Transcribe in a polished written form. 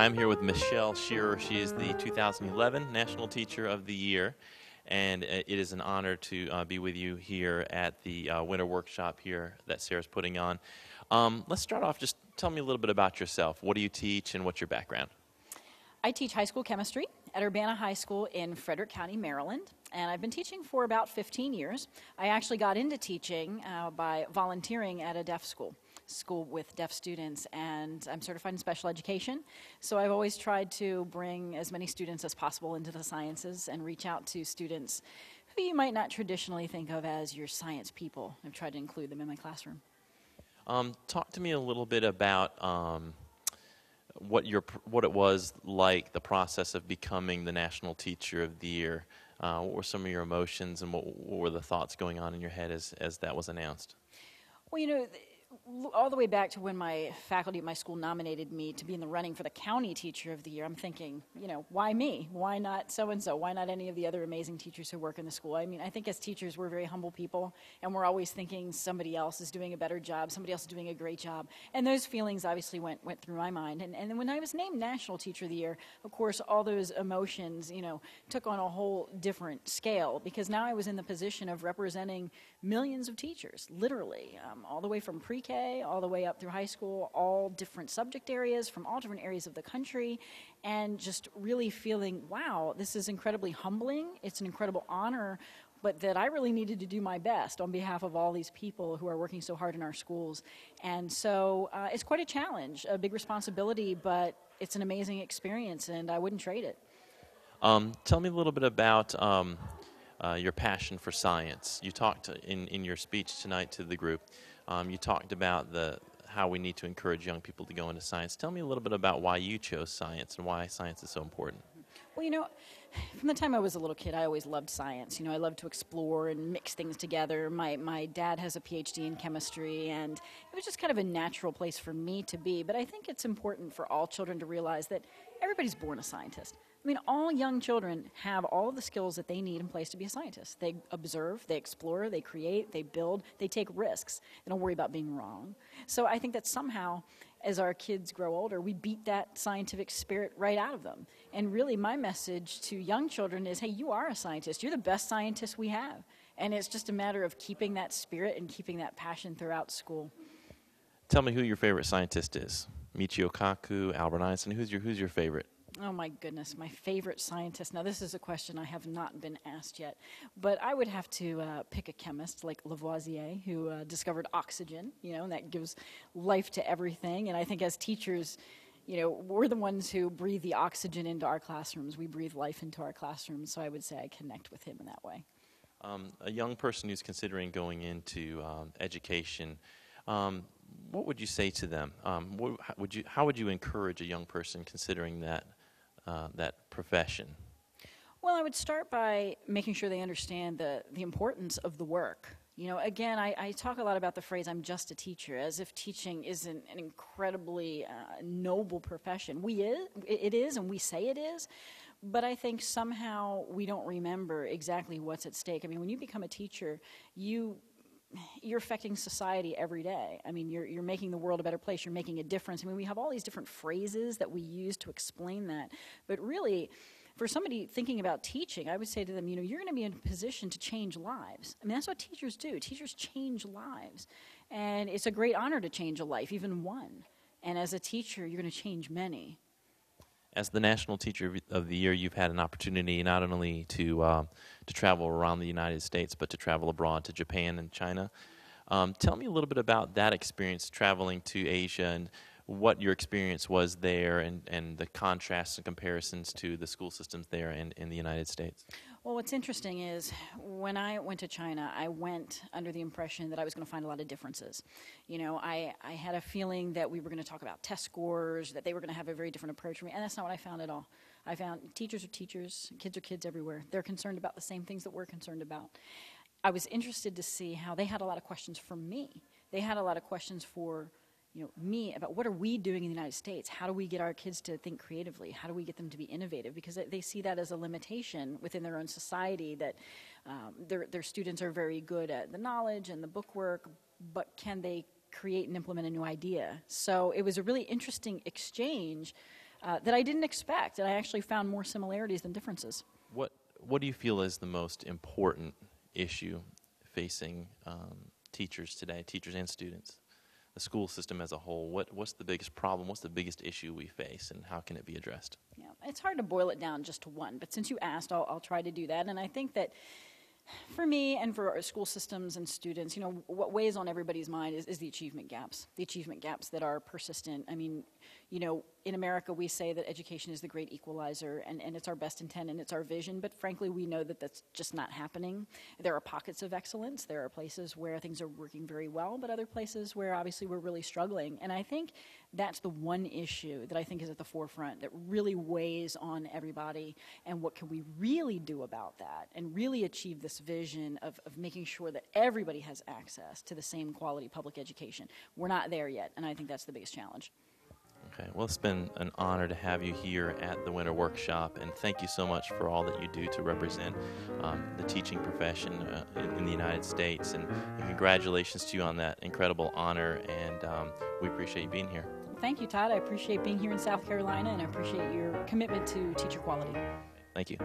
I'm here with Michelle Shearer. She is the 2011 National Teacher of the Year, and it is an honor to be with you here at the winter workshop here that CERRA's putting on. Let's start off, just tell me a little bit about yourself. What do you teach and what's your background? I teach high school chemistry at Urbana High School in Frederick County, Maryland, and I've been teaching for about 15 years. I actually got into teaching by volunteering at a deaf school with deaf students, and I'm certified in special education, so I've always tried to bring as many students as possible into the sciences and reach out to students who you might not traditionally think of as your science people. I've tried to include them in my classroom. Talk to me a little bit about what it was like, the process of becoming the National Teacher of the Year. What were some of your emotions, and what were the thoughts going on in your head as that was announced? Well, you know, all the way back to when my faculty at my school nominated me to be in the running for the County Teacher of the Year, I'm thinking, you know, why me? Why not so-and-so? Why not any of the other amazing teachers who work in the school? I mean, I think as teachers, we're very humble people, and we're always thinking somebody else is doing a better job, somebody else is doing a great job. And those feelings obviously went through my mind. And then when I was named National Teacher of the Year, of course, all those emotions, you know, took on a whole different scale, because now I was in the position of representing millions of teachers, literally, all the way from pre-K, all the way up through high school, all different subject areas from all different areas of the country, and just really feeling, wow, this is incredibly humbling, it's an incredible honor, but that I really needed to do my best on behalf of all these people who are working so hard in our schools. And so it's quite a challenge, a big responsibility, but it's an amazing experience, and I wouldn't trade it. Tell me a little bit about your passion for science. You talked in your speech tonight to the group. You talked about how we need to encourage young people to go into science. Tell me a little bit about why you chose science and why science is so important. Well, you know, from the time I was a little kid, I always loved science. You know, I loved to explore and mix things together. My dad has a PhD in chemistry, and it was just kind of a natural place for me to be. But I think it's important for all children to realize that everybody's born a scientist. I mean, all young children have all of the skills that they need in place to be a scientist. They observe, they explore, they create, they build, they take risks. They don't worry about being wrong. So I think that somehow, as our kids grow older, we beat that scientific spirit right out of them. And really, my message to young children is, hey, you are a scientist. You're the best scientist we have. And it's just a matter of keeping that spirit and keeping that passion throughout school. Tell me who your favorite scientist is. Michio Kaku, Albert Einstein. Who's your favorite? Oh my goodness, my favorite scientist. Now this is a question I have not been asked yet, but I would have to pick a chemist like Lavoisier, who discovered oxygen, you know, and that gives life to everything. And I think as teachers, you know, we're the ones who breathe the oxygen into our classrooms. We breathe life into our classrooms, so I would say I connect with him in that way. A young person who's considering going into education, what would you say to them? How would you encourage a young person considering that profession? Well, I would start by making sure they understand the importance of the work. You know, again, I talk a lot about the phrase, I'm just a teacher, as if teaching isn't an incredibly noble profession. It is, and we say it is, but I think somehow we don't remember exactly what's at stake. I mean, when you become a teacher, you're affecting society every day. I mean, you're making the world a better place. You're making a difference. I mean, we have all these different phrases that we use to explain that. But really, for somebody thinking about teaching, I would say to them, you know, you're going to be in a position to change lives. I mean, that's what teachers do. Teachers change lives. And it's a great honor to change a life, even one. And as a teacher, you're going to change many. As the National Teacher of the Year, you've had an opportunity not only to travel around the United States, but to travel abroad to Japan and China. Tell me a little bit about that experience traveling to Asia and what your experience was there, and the contrasts and comparisons to the school systems there in the United States. Well, what's interesting is when I went to China, I went under the impression that I was going to find a lot of differences. You know, I had a feeling that we were going to talk about test scores, that they were going to have a very different approach from me, and that's not what I found at all. I found teachers are teachers, kids are kids everywhere. They're concerned about the same things that we're concerned about. I was interested to see how they had a lot of questions for me. They had a lot of questions for me about what are we doing in the United States? How do we get our kids to think creatively? How do we get them to be innovative? Because they see that as a limitation within their own society, that their students are very good at the knowledge and the book work, but can they create and implement a new idea? So it was a really interesting exchange that I didn't expect, and I actually found more similarities than differences. What do you feel is the most important issue facing teachers today, teachers and students, the school system as a whole? What's the biggest problem? What's the biggest issue we face, and how can it be addressed? Yeah, it's hard to boil it down just to one, but since you asked, I'll try to do that. And I think that for me and for our school systems and students, what weighs on everybody's mind is the achievement gaps that are persistent. I mean, in America, we say that education is the great equalizer, and it's our best intent and it's our vision, but frankly, we know that that's just not happening. There are pockets of excellence. There are places where things are working very well, but other places where obviously we're really struggling. And I think that's the one issue that I think is at the forefront that really weighs on everybody, and what can we really do about that and really achieve this vision of making sure that everybody has access to the same quality public education. We're not there yet, and I think that's the biggest challenge. Okay, well, it's been an honor to have you here at the Winter Workshop, and thank you so much for all that you do to represent the teaching profession in the United States, and congratulations to you on that incredible honor, and we appreciate you being here. Thank you, Todd. I appreciate being here in South Carolina, and I appreciate your commitment to teacher quality. Thank you.